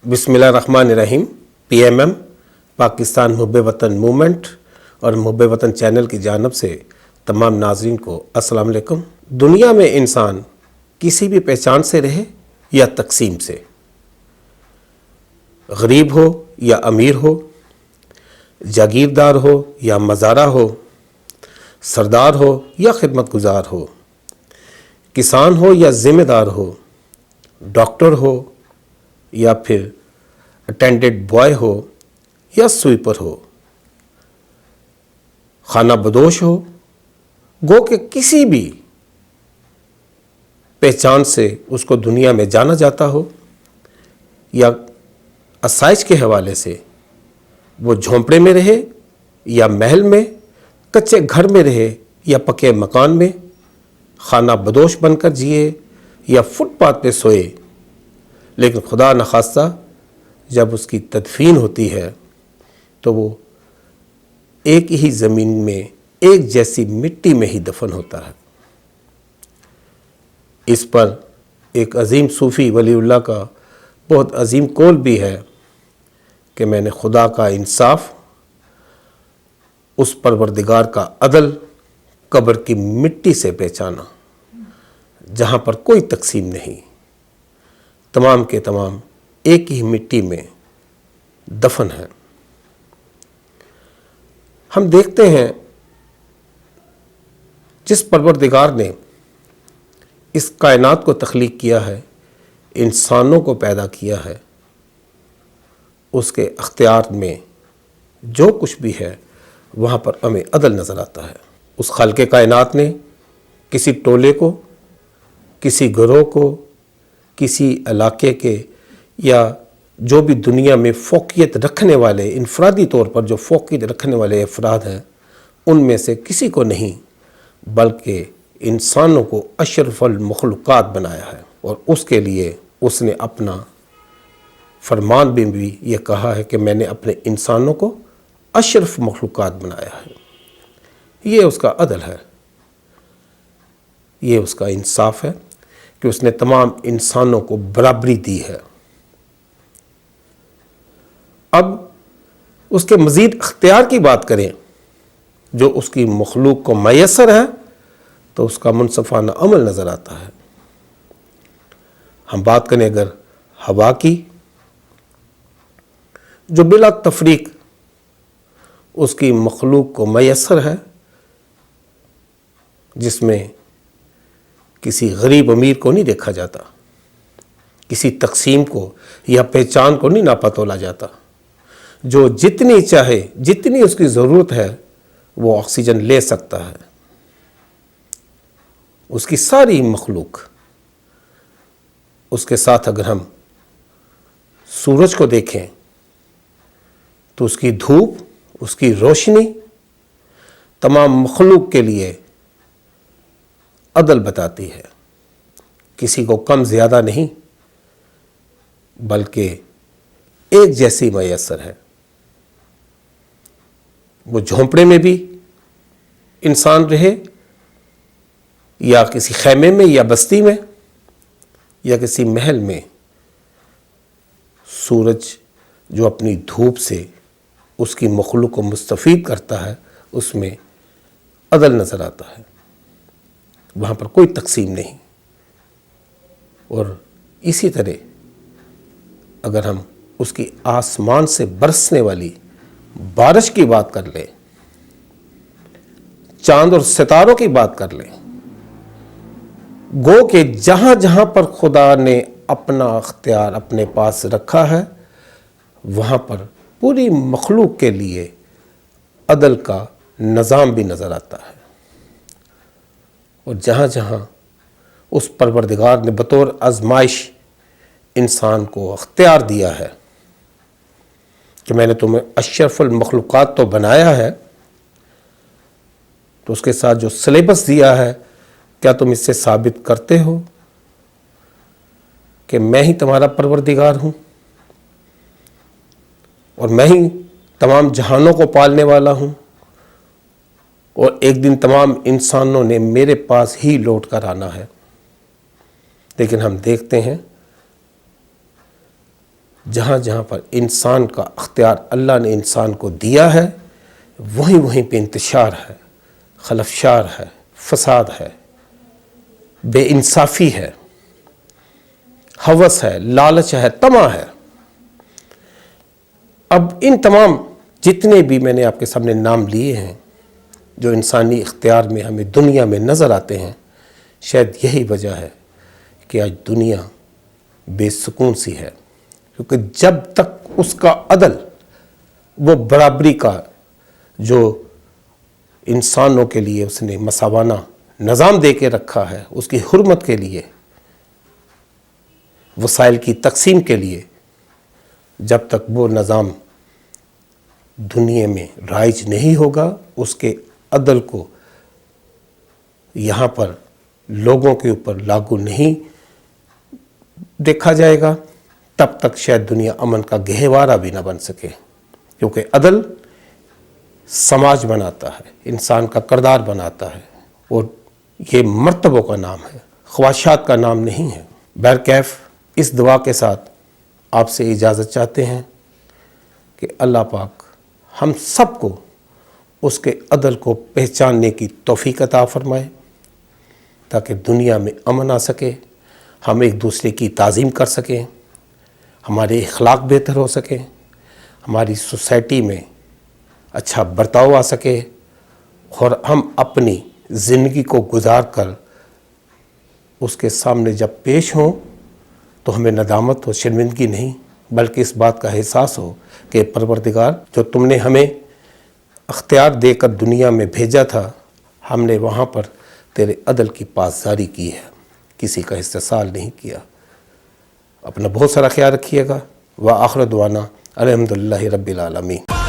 بسم اللہ الرحمن الرحیم۔ PMM پاکستان محب وطن موومنٹ اور محب وطن چینل کی جانب سے تمام ناظرین کو السلام علیکم۔ دنیا میں انسان کسی بھی پہچان سے رہے یا تقسیم سے، غریب ہو یا امیر ہو، جاگیردار ہو یا مزارع ہو، سردار ہو یا خدمت گزار ہو، کسان ہو یا ذمہ دار ہو، ڈاکٹر ہو یا پھر اٹینڈنٹ بوائے ہو یا سویپر ہو، خانہ بدوش ہو، گو کہ کسی بھی پہچان سے اس کو دنیا میں جانا جاتا ہو، یا آسائش کے حوالے سے وہ جھونپڑے میں رہے یا محل میں، کچے گھر میں رہے یا پکے مکان میں، خانہ بدوش بن کر جیے یا فٹ پاتھ پہ سوئے، لیکن خدا نخواستہ جب اس کی تدفین ہوتی ہے تو وہ ایک ہی زمین میں ایک جیسی مٹی میں ہی دفن ہوتا ہے۔ اس پر ایک عظیم صوفی ولی اللہ کا بہت عظیم قول بھی ہے کہ میں نے خدا کا انصاف، اس پروردگار کا عدل قبر کی مٹی سے پہچانا جہاں پر کوئی تقسیم نہیں، تمام کے تمام ایک ہی مٹی میں دفن ہے۔ ہم دیکھتے ہیں جس پروردگار نے اس کائنات کو تخلیق کیا ہے، انسانوں کو پیدا کیا ہے، اس کے اختیار میں جو کچھ بھی ہے وہاں پر ہمیں عدل نظر آتا ہے۔ اس خالق کائنات نے کسی ٹولے کو، کسی گروہ کو، کسی علاقے کے یا جو بھی دنیا میں فوقیت رکھنے والے، انفرادی طور پر جو فوقیت رکھنے والے افراد ہیں، ان میں سے کسی کو نہیں بلکہ انسانوں کو اشرف المخلوقات بنایا ہے، اور اس کے لیے اس نے اپنا فرمان بھی یہ کہا ہے کہ میں نے اپنے انسانوں کو اشرف مخلوقات بنایا ہے۔ یہ اس کا عدل ہے، یہ اس کا انصاف ہے کہ اس نے تمام انسانوں کو برابری دی ہے۔ اب اس کے مزید اختیار کی بات کریں جو اس کی مخلوق کو میسر ہے تو اس کا منصفانہ عمل نظر آتا ہے۔ ہم بات کریں اگر ہوا کی، جو بلا تفریق اس کی مخلوق کو میسر ہے، جس میں کسی غریب امیر کو نہیں دیکھا جاتا، کسی تقسیم کو یا پہچان کو نہیں ناپا تولا جاتا، جو جتنی چاہے، جتنی اس کی ضرورت ہے وہ آکسیجن لے سکتا ہے۔ اس کی ساری مخلوق، اس کے ساتھ اگر ہم سورج کو دیکھیں تو اس کی دھوپ، اس کی روشنی تمام مخلوق کے لیے عدل بتاتی ہے، کسی کو کم زیادہ نہیں بلکہ ایک جیسی میسر ہے۔ وہ جھونپڑے میں بھی انسان رہے یا کسی خیمے میں یا بستی میں یا کسی محل میں، سورج جو اپنی دھوپ سے اس کی مخلوق کو مستفید کرتا ہے، اس میں عدل نظر آتا ہے، وہاں پر کوئی تقسیم نہیں۔ اور اسی طرح اگر ہم اس کی آسمان سے برسنے والی بارش کی بات کر لیں، چاند اور ستاروں کی بات کر لیں، گو کہ جہاں جہاں پر خدا نے اپنا اختیار اپنے پاس رکھا ہے وہاں پر پوری مخلوق کے لیے عدل کا نظام بھی نظر آتا ہے، اور جہاں جہاں اس پروردگار نے بطور آزمائش انسان کو اختیار دیا ہے کہ میں نے تمہیں اشرف المخلوقات تو بنایا ہے، تو اس کے ساتھ جو سلیبس دیا ہے، کیا تم اس سے ثابت کرتے ہو کہ میں ہی تمہارا پروردگار ہوں اور میں ہی تمام جہانوں کو پالنے والا ہوں، اور ایک دن تمام انسانوں نے میرے پاس ہی لوٹ کر آنا ہے؟ لیکن ہم دیکھتے ہیں جہاں جہاں پر انسان کا اختیار اللہ نے انسان کو دیا ہے وہیں وہیں پہ انتشار ہے، خلفشار ہے، فساد ہے، بے انصافی ہے، ہوس ہے، لالچ ہے، طمع ہے۔ اب ان تمام جتنے بھی میں نے آپ کے سامنے نام لیے ہیں جو انسانی اختیار میں ہمیں دنیا میں نظر آتے ہیں، شاید یہی وجہ ہے کہ آج دنیا بے سکون سی ہے، کیونکہ جب تک اس کا عدل، وہ برابری کا جو انسانوں کے لیے اس نے مساوانہ نظام دے کے رکھا ہے، اس کی حرمت کے لیے، وسائل کی تقسیم کے لیے، جب تک وہ نظام دنیا میں رائج نہیں ہوگا، اس کے عدل کو یہاں پر لوگوں کے اوپر لاگو نہیں دیکھا جائے گا، تب تک شاید دنیا امن کا گہوارہ بھی نہ بن سکے، کیونکہ عدل سماج بناتا ہے، انسان کا کردار بناتا ہے، اور یہ مرتبوں کا نام ہے، خواہشات کا نام نہیں ہے۔ بہرکیف اس دعا کے ساتھ آپ سے اجازت چاہتے ہیں کہ اللہ پاک ہم سب کو اس کے عدل کو پہچاننے کی توفیق عطا فرمائے، تاکہ دنیا میں امن آ سکے، ہم ایک دوسرے کی تعظیم کر سکیں، ہمارے اخلاق بہتر ہو سکیں، ہماری سوسائٹی میں اچھا برتاؤ آ سکے، اور ہم اپنی زندگی کو گزار کر اس کے سامنے جب پیش ہوں تو ہمیں ندامت و شرمندگی نہیں، بلکہ اس بات کا احساس ہو کہ پروردگار، جو تم نے ہمیں اختیار دے کر دنیا میں بھیجا تھا، ہم نے وہاں پر تیرے عدل کی پاسداری کی ہے، کسی کا استحصال نہیں کیا۔ اپنا بہت سارا خیال رکھیے گا۔ وآخر دعوانا الحمدللہ رب العالمین۔